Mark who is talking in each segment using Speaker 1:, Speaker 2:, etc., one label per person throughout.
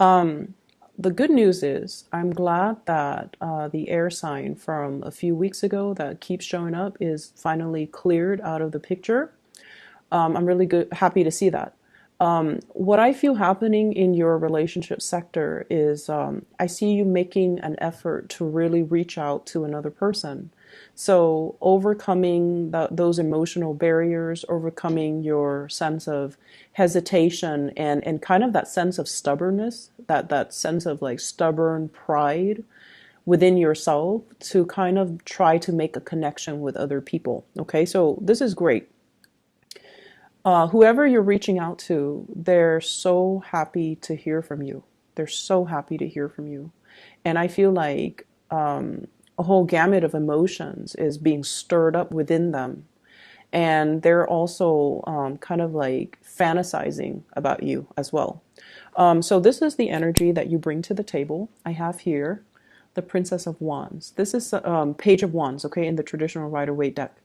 Speaker 1: Um, the good news is I'm glad that the air sign from a few weeks ago that keeps showing up is finally cleared out of the picture. I'm really happy to see that. What I feel happening in your relationship sector is I see you making an effort to really reach out to another person. So overcoming those emotional barriers, overcoming your sense of hesitation and kind of that sense of stubbornness, that sense of like stubborn pride within yourself to kind of try to make a connection with other people. Okay, so this is great. Whoever you're reaching out to, they're so happy to hear from you. They're so happy to hear from you. And I feel like a whole gamut of emotions is being stirred up within them. And they're also kind of like fantasizing about you as well. So this is the energy that you bring to the table. I have here the Princess of Wands. This is Page of Wands, okay, in the traditional Rider-Waite deck.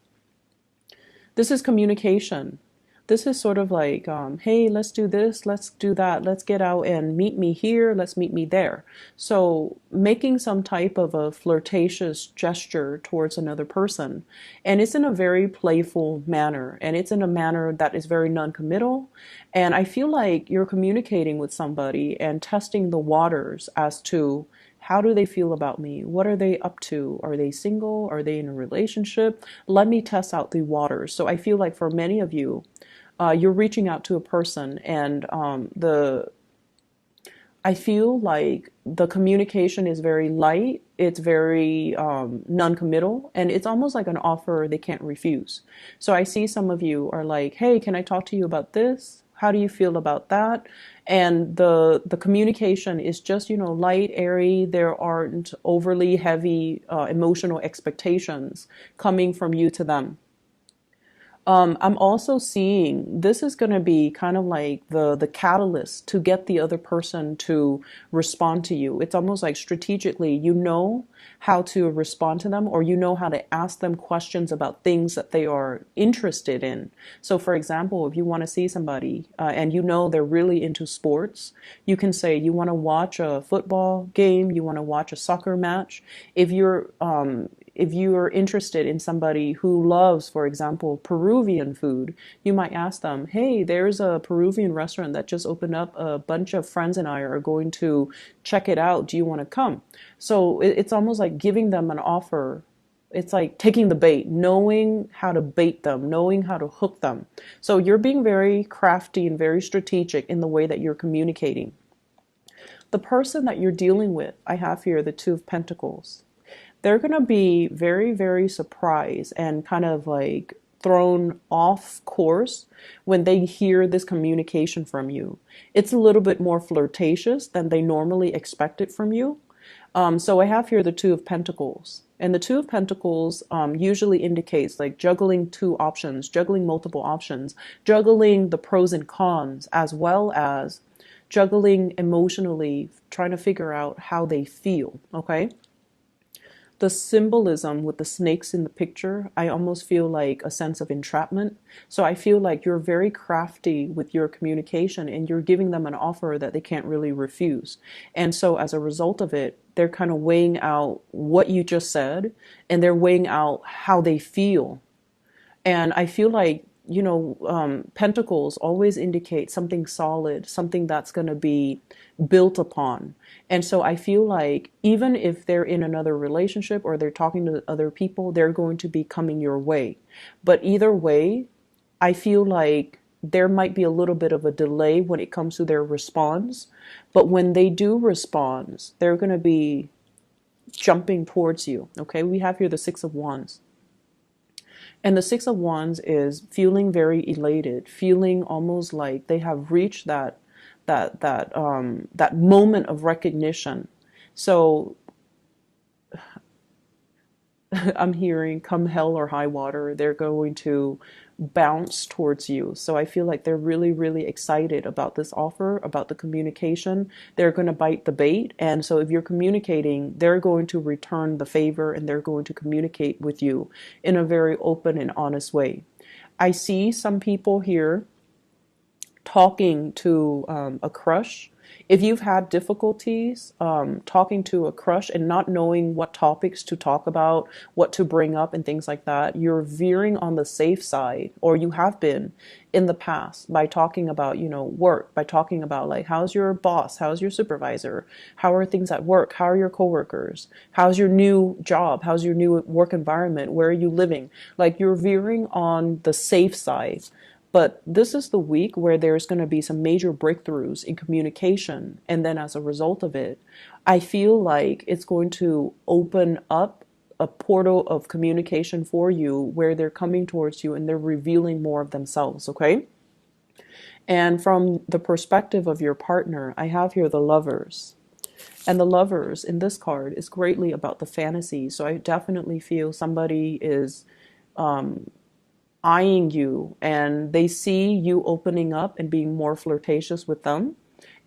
Speaker 1: This is communication. This is sort of like, hey, let's do this, let's do that, let's get out and meet me here, let's meet me there. So making some type of a flirtatious gesture towards another person. And it's in a very playful manner, and it's in a manner that is very non-committal. And I feel like you're communicating with somebody and testing the waters as to how do they feel about me? What are they up to? Are they single? Are they in a relationship? Let me test out the waters. So I feel like for many of you, you're reaching out to a person, and I feel like the communication is very light. It's very non-committal, and it's almost like an offer they can't refuse. So I see some of you are like, "Hey, can I talk to you about this? How do you feel about that?" And the communication is just, light, airy. There aren't overly heavy emotional expectations coming from you to them. I'm also seeing this is going to be kind of like the catalyst to get the other person to respond to you. It's almost like strategically, you know how to respond to them, or you know how to ask them questions about things that they are interested in. So, for example, if you want to see somebody and you know they're really into sports, you can say you want to watch a football game, you want to watch a soccer match. If you are interested in somebody who loves, for example, Peruvian food, you might ask them, hey, there's a Peruvian restaurant that just opened up. A bunch of friends and I are going to check it out. Do you want to come? So it's almost like giving them an offer. It's like taking the bait, knowing how to bait them, knowing how to hook them. So you're being very crafty and very strategic in the way that you're communicating. The person that you're dealing with, I have here the Two of Pentacles. They're going to be very, very surprised and kind of like thrown off course when they hear this communication from you. It's a little bit more flirtatious than they normally expect it from you. So I have here the Two of Pentacles. And the Two of Pentacles usually indicates like juggling two options, juggling multiple options, juggling the pros and cons, as well as juggling emotionally, trying to figure out how they feel, okay? The symbolism with the snakes in the picture, I almost feel like a sense of entrapment. So I feel like you're very crafty with your communication and you're giving them an offer that they can't really refuse. And so as a result of it, they're kind of weighing out what you just said, and they're weighing out how they feel. And I feel like, pentacles always indicate something solid, something that's going to be built upon. And so I feel like even if they're in another relationship or they're talking to other people, they're going to be coming your way. But either way, I feel like there might be a little bit of a delay when it comes to their response. But when they do respond, they're going to be jumping towards you. Okay, we have here the Six of Wands. And the Six of Wands is feeling very elated, feeling almost like they have reached that moment of recognition. So I'm hearing, come hell or high water, they're going to bounce towards you. So I feel like they're really, really excited about this offer, about the communication. They're going to bite the bait. And so if you're communicating, they're going to return the favor and they're going to communicate with you in a very open and honest way. I see some people here talking to a crush, If you've had difficulties talking to a crush and not knowing what topics to talk about, what to bring up, and things like that, you're veering on the safe side, or you have been in the past by talking about, work, by talking about like, how's your boss? How's your supervisor? How are things at work? How are your coworkers? How's your new job? How's your new work environment? Where are you living? Like you're veering on the safe side. But this is the week where there's going to be some major breakthroughs in communication. And then as a result of it, I feel like it's going to open up a portal of communication for you where they're coming towards you and they're revealing more of themselves, okay? And from the perspective of your partner, I have here the lovers. And the lovers in this card is greatly about the fantasy. So I definitely feel somebody is eyeing you and they see you opening up and being more flirtatious with them.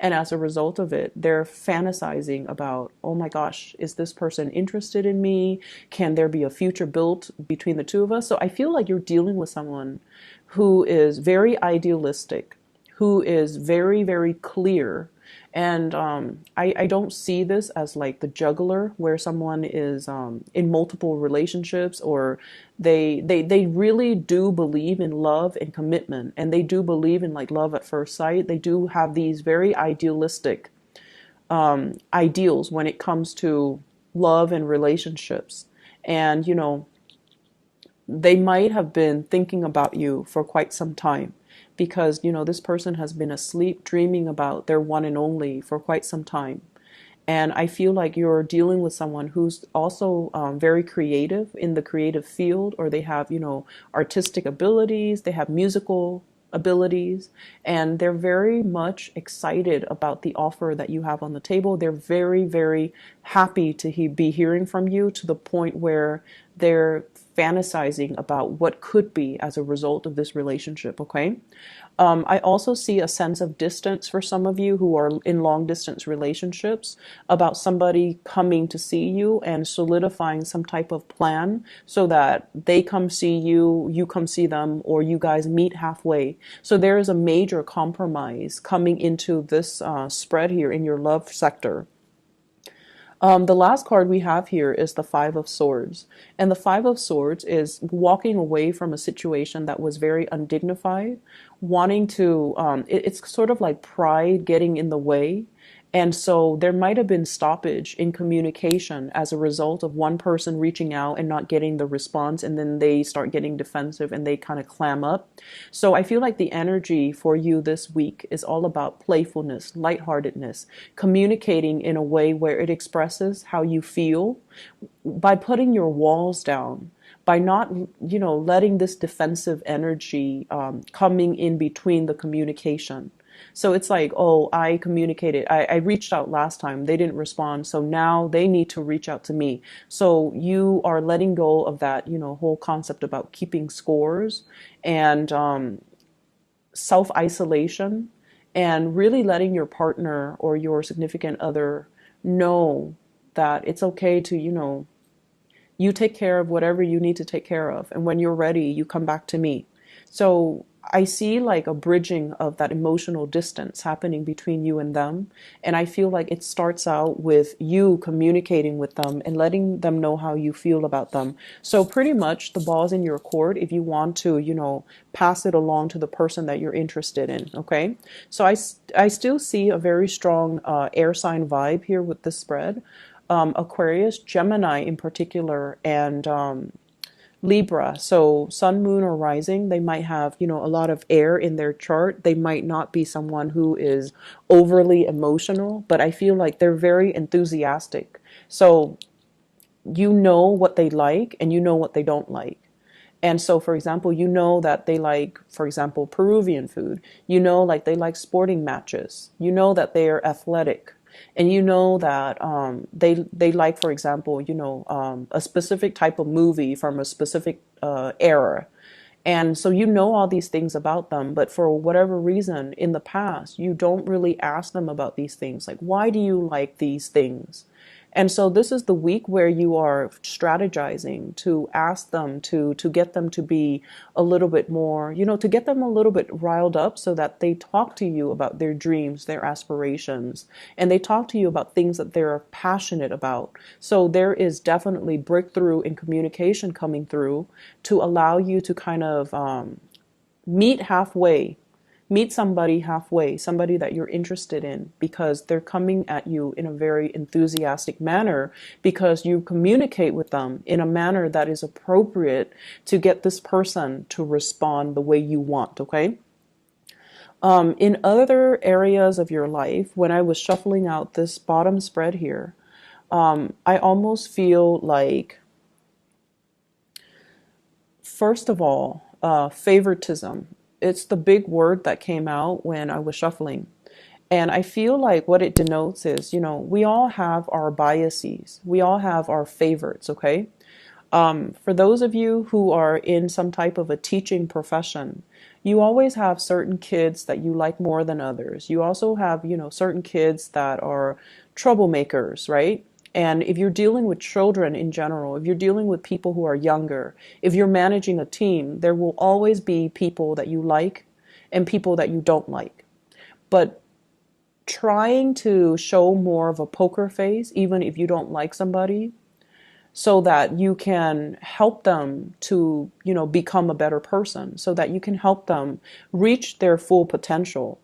Speaker 1: And as a result of it, they're fantasizing about, oh my gosh, is this person interested in me? Can there be a future built between the two of us? So I feel like you're dealing with someone who is very idealistic, who is very, very clear. And I don't see this as like the juggler where someone is in multiple relationships, or they really do believe in love and commitment, and they do believe in like love at first sight. They do have these very idealistic ideals when it comes to love and relationships. And, they might have been thinking about you for quite some time because, this person has been asleep dreaming about their one and only for quite some time. And I feel like you're dealing with someone who's also very creative in the creative field, or they have, artistic abilities, they have musical abilities, and they're very much excited about the offer that you have on the table. They're very, very happy to be hearing from you, to the point where they're fantasizing about what could be as a result of this relationship, okay? I also see a sense of distance for some of you who are in long distance relationships, about somebody coming to see you and solidifying some type of plan so that they come see you, you come see them, or you guys meet halfway. So there is a major compromise coming into this spread here in your love sector. The last card we have here is the Five of Swords. And the Five of Swords is walking away from a situation that was very undignified, wanting to, it's sort of like pride getting in the way. And so there might have been stoppage in communication as a result of one person reaching out and not getting the response, and then they start getting defensive and they kind of clam up. So I feel like the energy for you this week is all about playfulness, lightheartedness, communicating in a way where it expresses how you feel by putting your walls down, by not, letting this defensive energy coming in between the communication. So it's like, oh, I communicated, I reached out last time, they didn't respond, so now they need to reach out to me. So you are letting go of that, whole concept about keeping scores and self-isolation, and really letting your partner or your significant other know that it's okay to, you take care of whatever you need to take care of. And when you're ready, you come back to me. So I see like a bridging of that emotional distance happening between you and them. And I feel like it starts out with you communicating with them and letting them know how you feel about them. So pretty much the ball's in your court if you want to, pass it along to the person that you're interested in. Okay. So I still see a very strong air sign vibe here with this spread. Aquarius, Gemini in particular, and Libra. So sun, moon, or rising, they might have, a lot of air in their chart. They might not be someone who is overly emotional, but I feel like they're very enthusiastic. So you know what they like and you know what they don't like. And so, for example, that they like, for example, Peruvian food. Like they like sporting matches. That they are athletic. And that they like, for example, a specific type of movie from a specific era. And so all these things about them, but for whatever reason in the past, you don't really ask them about these things. Like, why do you like these things? And so this is the week where you are strategizing to ask them to get them to be a little bit more, to get them a little bit riled up so that they talk to you about their dreams, their aspirations, and they talk to you about things that they're passionate about. So there is definitely breakthrough in communication coming through to allow you to kind of meet halfway, meet somebody halfway, somebody that you're interested in, because they're coming at you in a very enthusiastic manner, because you communicate with them in a manner that is appropriate to get this person to respond the way you want, okay? In other areas of your life, when I was shuffling out this bottom spread here, I almost feel like, first of all, favoritism. It's the big word that came out when I was shuffling. And I feel like what it denotes is, we all have our biases. We all have our favorites, okay? For those of you who are in some type of a teaching profession, you always have certain kids that you like more than others. You also have, certain kids that are troublemakers, right? And if you're dealing with children in general, if you're dealing with people who are younger, if you're managing a team, there will always be people that you like and people that you don't like. But trying to show more of a poker face, even if you don't like somebody, so that you can help them to, become a better person, so that you can help them reach their full potential.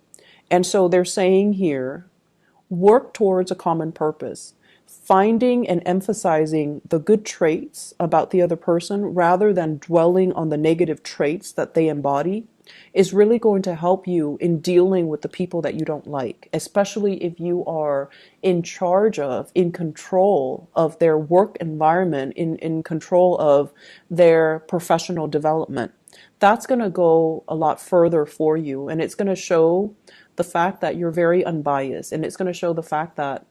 Speaker 1: And so they're saying here, work towards a common purpose, finding and emphasizing the good traits about the other person rather than dwelling on the negative traits that they embody is really going to help you in dealing with the people that you don't like, especially if you are in charge of, in control of their work environment, in control of their professional development. That's going to go a lot further for you, and it's going to show the fact that you're very unbiased, and it's going to show the fact that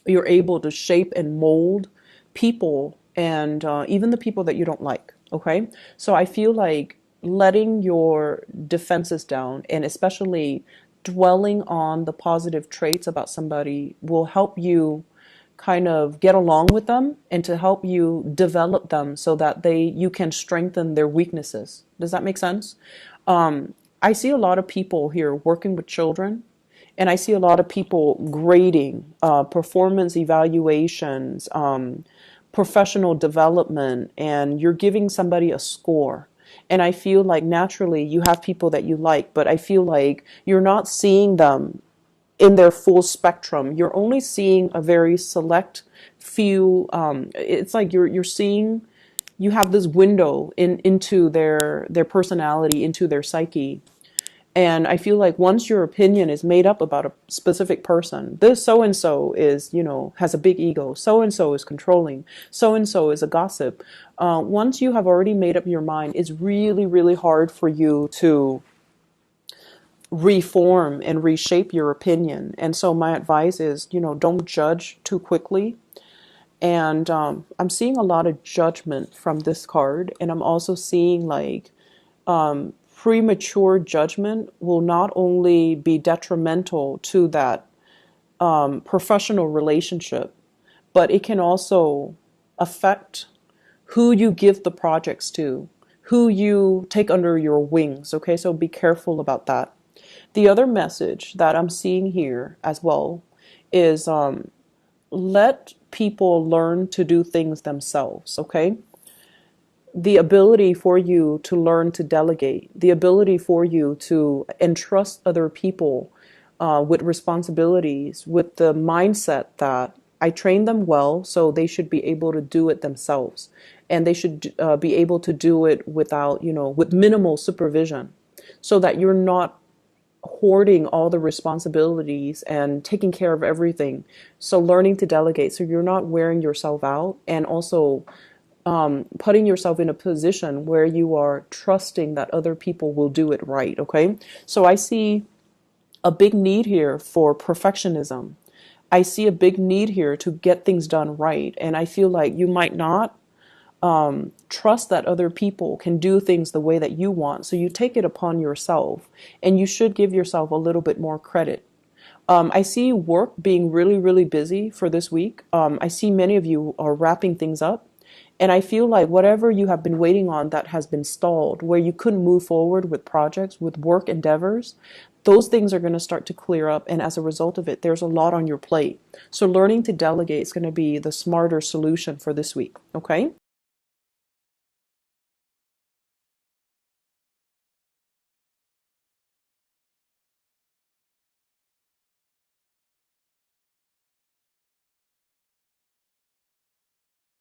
Speaker 1: you're able to shape and mold people, and even the people that you don't like, okay? So I feel like letting your defenses down, and especially dwelling on the positive traits about somebody, will help you kind of get along with them and to help you develop them so that you can strengthen their weaknesses. Does that make sense? I see a lot of people here working with children, and I see a lot of people grading, performance evaluations, professional development, and you're giving somebody a score. And I feel like naturally you have people that you like, but I feel like you're not seeing them in their full spectrum. You're only seeing a very select few. It's like you're seeing, you have this window into their personality, into their psyche. And I feel like once your opinion is made up about a specific person, this so-and-so is, has a big ego, so-and-so is controlling, so-and-so is a gossip. Once you have already made up your mind, it's really, really hard for you to reform and reshape your opinion. And so my advice is, don't judge too quickly. And I'm seeing a lot of judgment from this card. And I'm also seeing like, premature judgment will not only be detrimental to that professional relationship, but it can also affect who you give the projects to, who you take under your wings. Okay, so be careful about that. The other message that I'm seeing here as well is let people learn to do things themselves. Okay. The ability for you to learn to delegate, the ability for you to entrust other people with responsibilities, with the mindset that I train them well, so they should be able to do it themselves. And they should be able to do it without, with minimal supervision, so that you're not hoarding all the responsibilities and taking care of everything. So learning to delegate, so you're not wearing yourself out, and also putting yourself in a position where you are trusting that other people will do it right, okay? So I see a big need here for perfectionism. I see a big need here to get things done right. And I feel like you might not trust that other people can do things the way that you want. So you take it upon yourself, and you should give yourself a little bit more credit. I see work being really, really busy for this week. I see many of you are wrapping things up. And I feel like whatever you have been waiting on that has been stalled, where you couldn't move forward with projects, with work endeavors, those things are going to start to clear up. And as a result of it, there's a lot on your plate. So learning to delegate is going to be the smarter solution for this week. Okay?